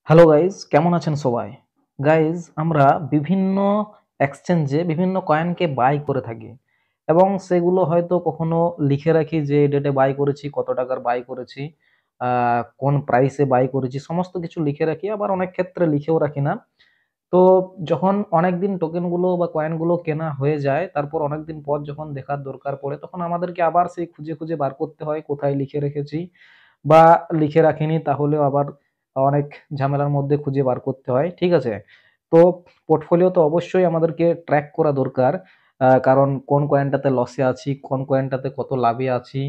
Hello guys, কেমন আছেন সবাই? গাইজ, আমরা বিভিন্ন এক্সচেঞ্জে বিভিন্ন কয়েনকে বাই করে থাকি এবং সেগুলো হয়তো কখনো লিখে রাখি যে এই ডেটে বাই করেছি, কত টাকার বাই করেছি, কোন প্রাইসে বাই করেছি, সমস্ত কিছু লিখে রাখি। আবার অনেক ক্ষেত্রে লিখেও রাখি না। তো যখন অনেকদিন টোকেনগুলো বা কয়েনগুলো কেনা হয়ে যায়, তারপর অনেকদিন পর যখন দেখার দরকার পড়ে, তখন আমাদেরকে আবার সেই খুঁজে খুঁজে বার করতে হয় কোথায় লিখে রেখেছি বা লিখে রাখিনি, তাহলেও আবার অনেক ঝামেলার মধ্যে খুঁজে বার করতে হয়। ঠিক আছে? তো পোর্টফোলিও তো অবশ্যই আমাদেরকে ট্র্যাক করা দরকার। কারণ কোন কয়েনটাতে লসে আছি, কোন কয়েনটাতে কত লাভে আছি।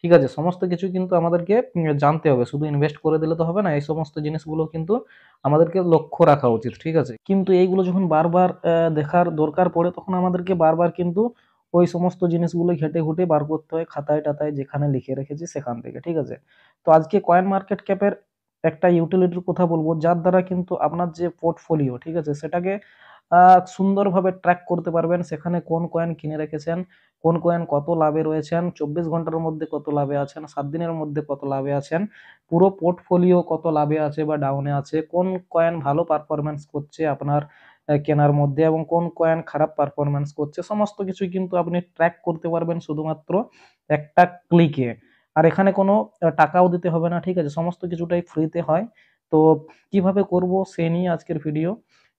ঠিক আছে? সমস্ত কিছু কিন্তু আমাদেরকে জানতে হবে। শুধু ইনভেস্ট করে দিলে তো হবে না। এই সমস্ত জিনিসগুলো কিন্তু আমাদেরকে লক্ষ্য রাখা উচিত। ঠিক আছে? কিন্তু এইগুলো যখন বারবার দেখার দরকার পড়ে, তখন আমাদেরকে বারবার কিন্তু ওই সমস্ত জিনিসগুলো ঘেঁটে ঘুঁটে বার করতে হয় খাতায়-টাতায় যেখানে লিখে রেখেছি সেখান থেকে। ঠিক আছে? তো আজকে কয়েন মার্কেট ক্যাপের একটা ইউটিলিটির কথা বলবো, যার দ্বারা কিন্তু আপনার যে পোর্টফোলিও, ঠিক আছে, সেটাকে সুন্দরভাবে ট্র্যাক করতে পারবেন। সেখানে কোন কয়েন কিনে রেখেছেন, কোন কয়েন কত লাভে রয়েছেন, 24 ঘন্টার মধ্যে কত লাভে আছেন, 7 দিনের মধ্যে কত লাভে আছেন, পুরো পোর্টফোলিও কত লাভে আছে বা ডাউনে আছে, কোন কয়েন ভালো পারফরম্যান্স করছে আপনার কেনার মধ্যে এবং কোন কয়েন খারাপ পারফরম্যান্স করছে, সমস্ত কিছুই কিন্তু আপনি ট্র্যাক করতে পারবেন শুধুমাত্র একটা ক্লিকে। আর এখানে কোনো টাকাও দিতে হবে না। ঠিক আছে? সমস্ত কিছুটাই ফ্রিতে হয়। তো কিভাবে করব সে নিয়ে আজকের ভিডিও।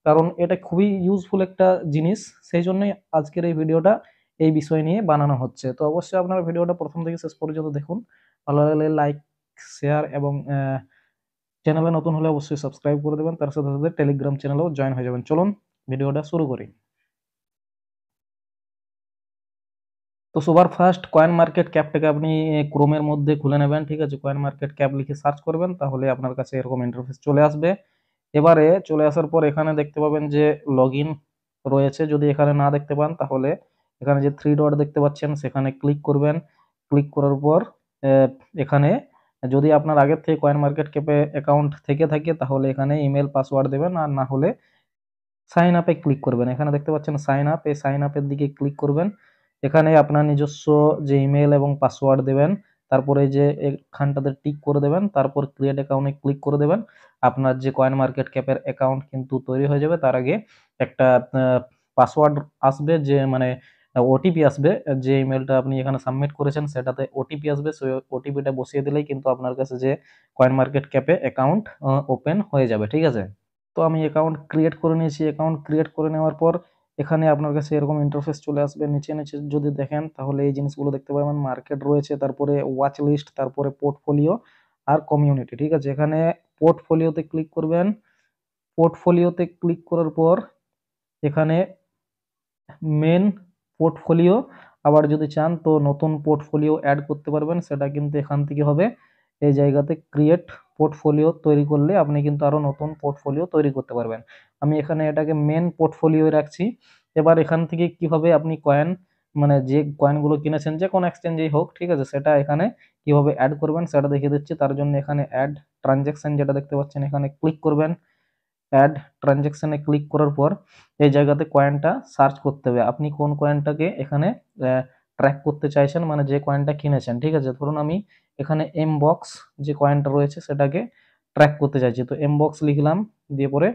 কারণ এটা খুবই ইউজফুল একটা জিনিস। সেই জন্যই আজকের এই ভিডিওটা এই বিষয় নিয়ে বানানো হচ্ছে। তো অবশ্যই আপনারা ভিডিওটা প্রথম থেকে শেষ পর্যন্ত দেখুন। ভালো লাগলে লাইক, শেয়ার এবং চ্যানেলে নতুন হলে অবশ্যই সাবস্ক্রাইব করে দেবেন। তার সাথে সাথে টেলিগ্রাম চ্যানেলেও জয়েন হয়ে যাবেন। চলুন ভিডিওটা শুরু করি। তো সবার ফার্স্ট কয়েন মার্কেট ক্যাপটাকে আপনি ক্রোমের মধ্যে খুলে নেবেন। ঠিক আছে? কয়েন মার্কেট ক্যাপ লিখে সার্চ করবেন, তাহলে আপনার কাছে এরকম ইন্টারফেস চলে আসবে। এবারে চলে আসার পর এখানে দেখতে পাবেন যে লগইন রয়েছে। যদি এখানে না দেখতে পান, তাহলে এখানে যে থ্রি ডট দেখতে পাচ্ছেন সেখানে ক্লিক করবেন। ক্লিক করার পর আহ, এখানে যদি আপনার আগের থেকে কয়েন মার্কেট ক্যাপে অ্যাকাউন্ট থেকে থাকে, তাহলে এখানে ইমেল পাসওয়ার্ড দেবেন, আর না হলে সাইন আপে ক্লিক করবেন। এখানে দেখতে পাচ্ছেন সাইন আপ, এই সাইন আপের দিকে ক্লিক করবেন। এখানে আপনার নিজস্ব যে ইমেল এবং পাসওয়ার্ড দেবেন, তারপরে যে এখানটাতে টিক করে দেবেন, তারপর ক্রিয়েট অ্যাকাউন্টে ক্লিক করে দেবেন। আপনার যে কয়েন মার্কেট ক্যাপের অ্যাকাউন্ট কিন্তু তৈরি হয়ে যাবে। তার আগে একটা পাসওয়ার্ড আসবে, যে মানে ওটিপি আসবে। যে ইমেলটা আপনি এখানে সাবমিট করেছেন সেটাতে ওটিপি আসবে, সেই ওটিপিটা বসিয়ে দিলেই কিন্তু আপনার কাছে যে কয়েন মার্কেট ক্যাপে অ্যাকাউন্ট ওপেন হয়ে যাবে। ঠিক আছে? তো আমি অ্যাকাউন্ট ক্রিয়েট করে নিয়েছি। অ্যাকাউন্ট ক্রিয়েট করে নেওয়ার পর এখানে আপনার কাছে এরকম ইন্টারফেস চলে আসবে। নিচে নিচে যদি দেখেন, তাহলে এই জিনিসগুলো দেখতে পাবেন। মার্কেট রয়েছে, তারপরে ওয়াচ লিস্ট, তারপরে পোর্টফোলিও আর কমিউনিটি। ঠিক আছে? এখানে পোর্টফোলিওতে ক্লিক করবেন। পোর্টফোলিওতে ক্লিক করার পর এখানে মেন পোর্টফোলিও, আবার যদি চান তো নতুন পোর্টফোলিও অ্যাড করতে পারবেন, সেটা কিন্তু এখান থেকে হবে। এই জায়গাতে ক্রিয়েট পোর্টফোলিও তৈরি করলে আপনি কিন্তু আরো নতুন পোর্টফোলিও তৈরি করতে পারবেন। আমি এখানে এটাকে মেন পোর্টফোলিও রাখছি। এবার এখান থেকে কিভাবে আপনি কয়েন, মানে যে কয়েনগুলো কিনেছেন যে কোনো এক্সচেঞ্জেই হোক, ঠিক আছে, সেটা এখানে কিভাবে অ্যাড করবেন সেটা দেখিয়ে দিচ্ছি। তার জন্য এখানে অ্যাড ট্রানজ্যাকশন যেটা দেখতে পাচ্ছেন, এখানে ক্লিক করবেন। অ্যাড ট্রানজ্যাকশনে ক্লিক করার পর এই জায়গাতে কয়েনটা সার্চ করতে হবে। আপনি কোন কয়েনটাকে এখানে ট্র্যাক করতে চাইছেন, মানে যে কয়েনটা কিনেছেন। ঠিক আছে? ধরুন আমি এখানে এম বক্স যে কয়েনটা রয়েছে সেটাকে ট্র্যাক করতে চাইছি। তো এম বক্স লিখলাম, দিয়ে পরে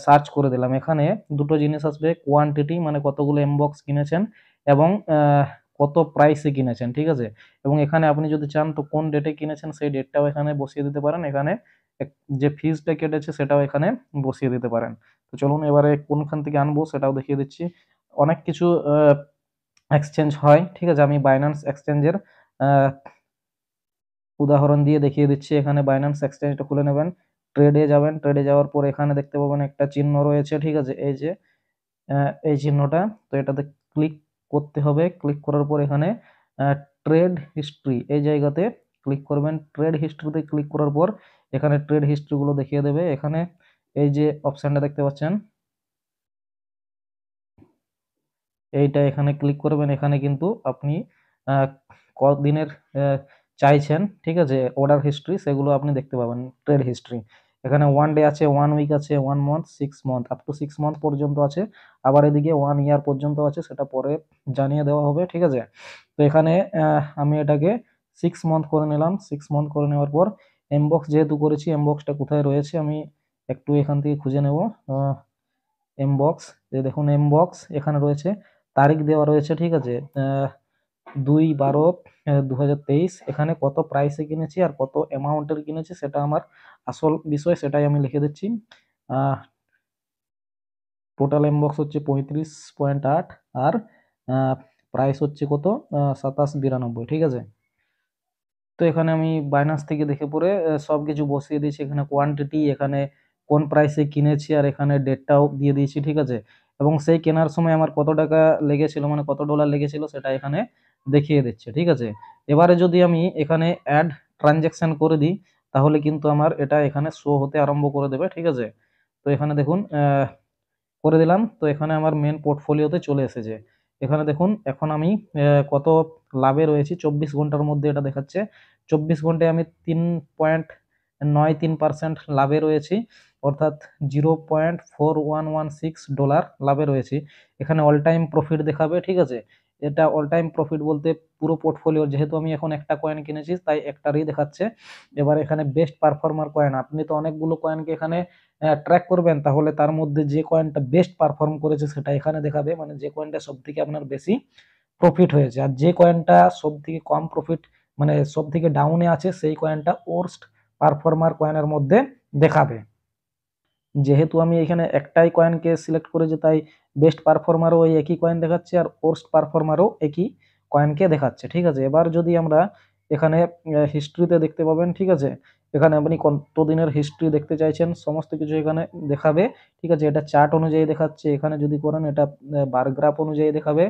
সার্চ করে দিলাম। এখানে দুটো জিনিস আসবে, কোয়ান্টিটি মানে কতগুলো এম বক্স কিনেছেন, এবং কত প্রাইসে কিনেছেন। ঠিক আছে? এবং এখানে আপনি যদি চান তো কোন ডেটে কিনেছেন সেই ডেটটাও এখানে বসিয়ে দিতে পারেন। এখানে যে ফিজটা কেটেছে সেটাও এখানে বসিয়ে দিতে পারেন। তো চলুন এবারে কোনখান থেকে আনবো সেটাও দেখিয়ে দিচ্ছি। অনেক কিছু এক্সচেঞ্জ হয়। ঠিক আছে? আমি বাইন্যান্স এক্সচেঞ্জের উদাহরণ দিয়ে দেখিয়ে দিচ্ছি। এখানে বাইন্যান্স এক্সচেঞ্জটা খুলে নেবেন, ট্রেডে যাবেন। ট্রেডে যাওয়ার পর এখানে দেখতে পাবেন একটা চিহ্ন রয়েছে। ঠিক আছে? এই যে এই চিহ্নটা, তো এটাতে ক্লিক করতে হবে। ক্লিক করার পর এখানে ট্রেড হিস্ট্রি এই জায়গাতে ক্লিক করবেন। ট্রেড হিস্ট্রিতে ক্লিক করার পর এখানে ট্রেড হিস্ট্রিগুলো দেখিয়ে দেবে। এখানে এই যে অপশনটা দেখতে পাচ্ছেন, এইটা এখানে ক্লিক করবেন। এখানে কিন্তু আপনি আহ, কদিনের আহ, চাইছেন, ঠিক আছে, অর্ডার হিস্ট্রি, সেগুলো আপনি দেখতে পাবেন। ট্রেড হিস্ট্রি এখানে 1 ডে আছে, 1 উইক আছে, 1 month, 6 month, up to 6 month পর্যন্ত আছে। আবার এদিকে 1 ইয়ার পর্যন্ত আছে, সেটা পরে জানিয়ে দেওয়া হবে। ঠিক আছে? তো এখানে আমি এটাকে 6 মান্থ করে নিলাম। 6 মান্থ করে নেওয়ার পর এমবক্স যেহেতু করেছি, এমবক্সটা কোথায় রয়েছে আমি একটু এখান থেকে খুঁজে নেব। এমবক্স, এই দেখুন এমবক্স এখানে রয়েছে, তারিখ দেওয়া রয়েছে, ঠিক আছে, 2/12/2023। এখানে কত প্রাইসে কিনেছি আর কত অ্যামাউন্টের কিনেছি সেটা আমার আসল বিষয়, সেটাই আমি লিখে দিচ্ছি। টোটাল এমবক্স হচ্ছে 35.8 আর প্রাইস হচ্ছে কত, 27.92, ঠিক আছে। তো এখানে আমি বাইন্যান্স থেকে দেখে পরে সবকিছু বসিয়ে দিয়েছি, এখানে কোয়ান্টিটি, এখানে কোন প্রাইসে কিনেছি আর এখানে ডেটটাও দিয়ে দিয়েছি, ঠিক আছে। এবং সেই কেনার সময় আমার কত টাকা লেগেছিল, মানে কত ডলার লেগেছিল সেটা এখানে দেখিয়ে দিচ্ছে, ঠিক আছে। এবারে যদি আমি এখানে অ্যাড ট্রানজ্যাকশন করে দিই তাহলে কিন্তু আমার এটা এখানে শো হতে আরম্ভ করে দেবে, ঠিক আছে। তো এখানে দেখুন করে দিলাম, তো এখানে আমার মেন পোর্টফোলিওতে চলে এসেছে। এখানে দেখুন এখন আমি কত লাভে রয়েছি, 24 ঘন্টার মধ্যে এটা দেখাচ্ছে। 24 ঘন্টায় আমি 3.93% লাভে রয়েছি, অর্থাৎ $0.4116 লাভে রয়েছি। এখানে অল টাইম প্রফিট দেখাবে, ঠিক আছে। এটা অল টাইম প্রফিট বলতে পুরো পোর্টফোলিও, যেহেতু আমি এখন একটা কয়েন কিনেছি তাই একটারই দেখাচ্ছে। এবার এখানে বেস্ট পারফর্মার কয়েন, আপনি তো অনেকগুলো কয়েনকে এখানে ট্র্যাক করবেন, তাহলে তার মধ্যে যে কয়েনটা বেস্ট পারফর্ম করেছে সেটা এখানে দেখাবে, মানে যে কয়েনটা সব থেকে আপনার বেশি প্রফিট হয়েছে। আর যে কয়েনটা সব থেকে কম প্রফিট, মানে সব থেকে ডাউনে আছে, সেই কয়েনটা ওর্স্ট পারফর্মার কয়েনের মধ্যে দেখাবে। যেহেতু আমি এখানে একটাই কয়েনকে সিলেক্ট করেছি তাই বেস্ট পারফর্মারও ওই একই কয়েন দেখাচ্ছে আর ওর্স্ট পারফর্মারও একই কয়েনকে দেখাচ্ছে, ঠিক আছে। এবার যদি আমরা এখানে হিস্ট্রিতে দেখতে পাবেন, ঠিক আছে, এখানে আপনি কত দিনের হিস্ট্রি দেখতে চাইছেন সমস্ত কিছু এখানে দেখাবে, ঠিক আছে। এটা চার্ট অনুযায়ী দেখাচ্ছে, এখানে যদি করেন এটা বার গ্রাফ অনুযায়ী দেখাবে,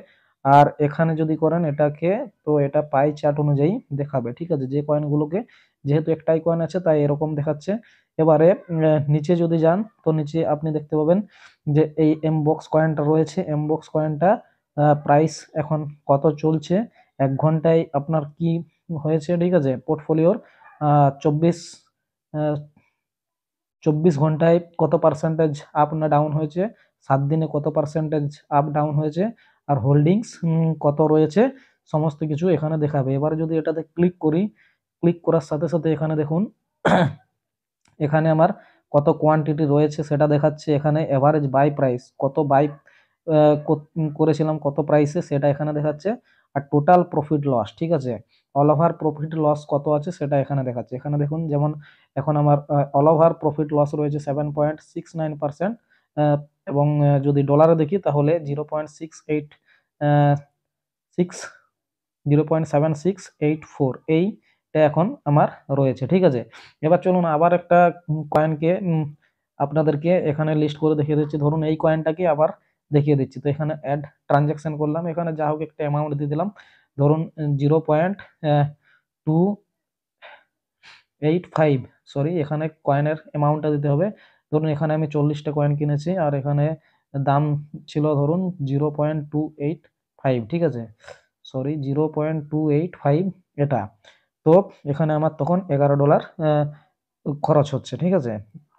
আর এখানে যদি করেন এটাকে, তো এটা পাই চার্ট অনুযায়ী দেখাবে, ঠিক আছে। যে কয়েনগুলোকে, যেহেতু একটাই কয়েন আছে তাই এরকম দেখাচ্ছে। এবারে নিচে যদি যান তো নিচে আপনি দেখতে পাবেন যে এই এমবক্স কয়েনটা রয়েছে, এমবক্স কয়েনটা প্রাইস এখন কত চলছে, 1 ঘন্টায় আপনার কি হয়েছে, ঠিক আছে। পোর্টফোলিওর 24 ঘন্টায় কত পার্সেন্টেজ আপ না ডাউন হয়েছে, 7 দিনে কত পার্সেন্টেজ আপ ডাউন হয়েছে, আর হোল্ডিংস কত রয়েছে, সমস্ত কিছু এখানে দেখাবে। এবার যদি এটাতে ক্লিক করি, ক্লিক করার সাথে সাথে এখানে দেখুন এখানে আমার কত কোয়ান্টিটি রয়েছে সেটা দেখাচ্ছে, এখানে এভারেজ বাই প্রাইস কত বাই করেছিলাম কত প্রাইসে সেটা এখানে দেখাচ্ছে, আর টোটাল প্রফিট লস, ঠিক আছে, অল ওভার প্রফিট লস কত আছে সেটা এখানে দেখাচ্ছে। এখানে দেখুন যেমন এখন আমার অল ওভার প্রফিট লস রয়েছে 7.69%, এবং যদি ডলারে দেখি তাহলে 0.7684 এইটা এখন আমার রয়েছে, ঠিক আছে। এবার চলুন আবার একটা কয়েনকে আপনাদেরকে এখানে লিস্ট করে দেখিয়ে দিচ্ছি। ধরুন এই কয়েনটাকে আবার দেখিয়ে দিচ্ছি। তো এখানে অ্যাড ট্রানজ্যাকশন করলাম, এখানে যা হোক একটা অ্যামাউন্ট দিয়ে দিলাম, ধরুন 0.285, সরি এখানে কয়েনের অ্যামাউন্টটা দিতে হবে। ধরুন এখানে আমি 40টা কয়েন কিনেছি আর এখানে দাম ছিল ধরুন 0.285, ঠিক আছে, সরি 0.285 এটা। তো এখানে আমার তখন $11 খরচ হচ্ছে, ঠিক আছে,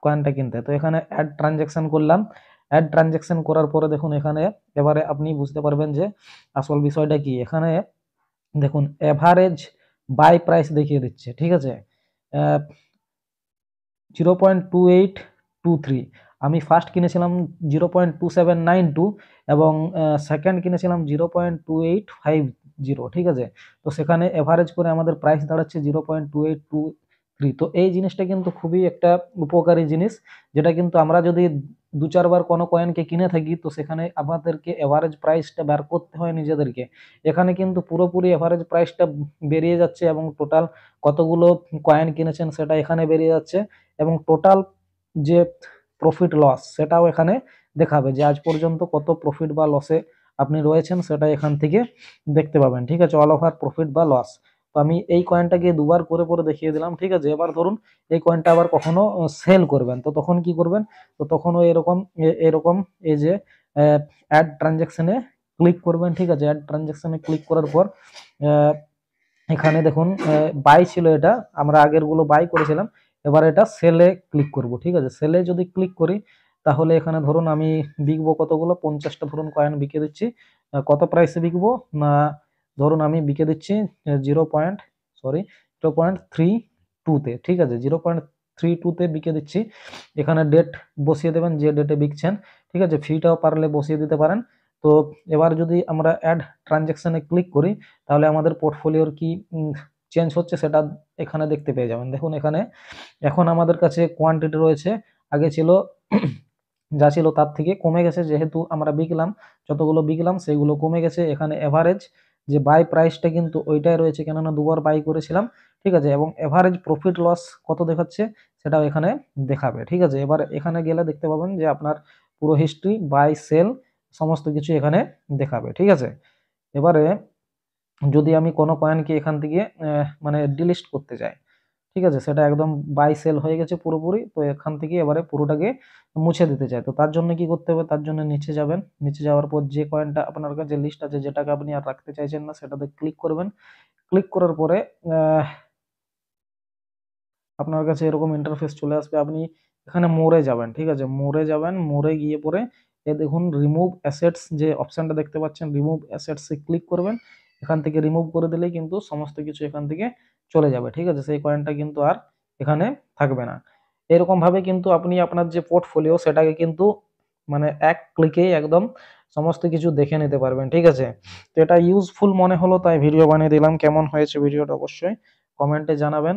কয়েনটা কিনতে। তো এখানে অ্যাড ট্রানজ্যাকশন করলাম, অ্যাড ট্রানজ্যাকশন করার পরে দেখুন এখানে এবারে আপনি বুঝতে পারবেন যে আসল বিষয়টা কি। এখানে দেখুন এভারেজ বাই প্রাইস দেখিয়ে দিচ্ছে, ঠিক আছে, 0.2823। আমি ফার্স্ট কিনেছিলাম 0.2792 এবং সেকেন্ড কিনেছিলাম 0.2850, ঠিক আছে। তো সেখানে এভারেজ করে আমাদের প্রাইস দাঁড়াচ্ছে 0.2823। তো এই জিনিসটা কিন্তু খুবই একটা উপকারী জিনিস, যেটা কিন্তু আমরা যদি 2-4 বার কোনো কয়েনকে কিনে থাকি তো সেখানে আমাদেরকে এভারেজ প্রাইসটা বের করতে হয় নিজেদেরকে। এখানে কিন্তু পুরোপুরি এভারেজ প্রাইসটা বেরিয়ে যাচ্ছে এবং টোটাল কতগুলো কয়েন কিনেছেন সেটা এখানে বেরিয়ে যাচ্ছে, এবং টোটাল যে প্রফিট লস সেটাও এখানে দেখাবে, যে আজ পর্যন্ত কত প্রফিট বা লসে আপনি রয়েছেন সেটা এখান থেকে দেখতে পাবেন, ঠিক আছে, অল ওভার প্রফিট বা লস। তো আমি এই কয়েনটাকে দুবার করে করে দেখিয়ে দিলাম, ঠিক আছে। এবার ধরুন এই কয়েনটা আবার কখনো সেল করবেন, তো তখন কি করবেন, তো তখন এরকম এরকম এই যে অ্যাড ট্রানজ্যাকশনে ক্লিক করবেন, ঠিক আছে। অ্যাড ট্রানজ্যাকশনে ক্লিক করার পর এখানে দেখুন বাই ছিল, এটা আমরা আগের গুলো বাই করেছিলাম, এবার এটা সেলে ক্লিক করব, ঠিক আছে। সেলে যদি ক্লিক করি তাহলে এখানে ধরুন আমি বিকবো কতগুলো, 50টা ধরুন কয়েন বিকে দিচ্ছি। কত প্রাইসে বিকবো না, ধরুন আমি বিকে দিচ্ছি 0.32-তে, ঠিক আছে, 3/2 তে বিকে দিচ্ছি। এখানে ডেট বসিয়ে দেবেন যে ডেটে বিকছেন, ঠিক আছে? ফিটাও পারলে বসিয়ে দিতে পারেন। তো এবার যদি আমরা অ্যাড ট্রানজাকশনে ক্লিক করি তাহলে আমাদের পোর্টফোলিওর কি চেঞ্জ হচ্ছে সেটা এখানে দেখতে পেয়ে যাবেন। দেখুন এখানে এখন আমাদের কাছে কোয়ান্টিটি রয়েছে, আগে ছিল যা ছিল তার থেকে কমে গেছে, যেহেতু আমরা বিকলাম, যতগুলো বিকলাম সেগুলো কমে গেছে। এখানে এভারেজ যে বাই প্রাইসটা কিন্তু ওইটাই রয়েছে, কেননা দুবার বাই করেছিলাম, ঠিক আছে? এবং এভারেজ প্রফিট লস কত দেখাচ্ছে সেটাও এখানে দেখাবে, ঠিক আছে? এবার এখানে গেলে দেখতে পাবেন যে আপনার পুরো হিস্ট্রি, বাই, সেল সমস্ত কিছু এখানে দেখাবে, ঠিক আছে? এবারে যদি আমি কোনো কয়েনকে এখান থেকে মানে ডিলিস্ট করতে চাই, ঠিক আছে? সেটা একদম বাই সেল হয়ে গেছে পুরোপুরি, তো এখান থেকে এবারে পুরোটাকে মুছে দিতে চাই। তো তার জন্য কি করতে হবে? তার জন্য নিচে যাবেন, নিচে যাওয়ার পর যে কয়েনটা আপনার কাছে লিস্ট আছে, যেটাকে আপনি আর রাখতে চাইছেন না, সেটাতে ক্লিক করবেন। ক্লিক করার পরে আপনার কাছে এরকম ইন্টারফেস চলে আসবে। আপনি এখানে মোরে যাবেন, ঠিক আছে? মোরে যাবেন, মোরে গিয়ে পরে দেখুন রিমুভ অ্যাসেটস যে অপশনটা দেখতে পাচ্ছেন, রিমুভ অ্যাসেটস এ ক্লিক করবেন। এখান থেকে রিমুভ করে দিলেই কিন্তু সমস্ত কিছু এখান থেকে চলে যাবে, ঠিক আছে? সেই কয়েনটা কিন্তু আর এখানে থাকবে না। এরকম ভাবে কিন্তু আপনি আপনার যে পোর্টফোলিও সেটাকে কিন্তু মানে এক ক্লিকেই একদম সমস্ত কিছু দেখে নিতে পারবেন, ঠিক আছে? তো এটা ইউজফুল মনে হলো তাই ভিডিও বানিয়ে দিলাম। কেমন হয়েছে ভিডিওটা অবশ্যই কমেন্টে জানাবেন।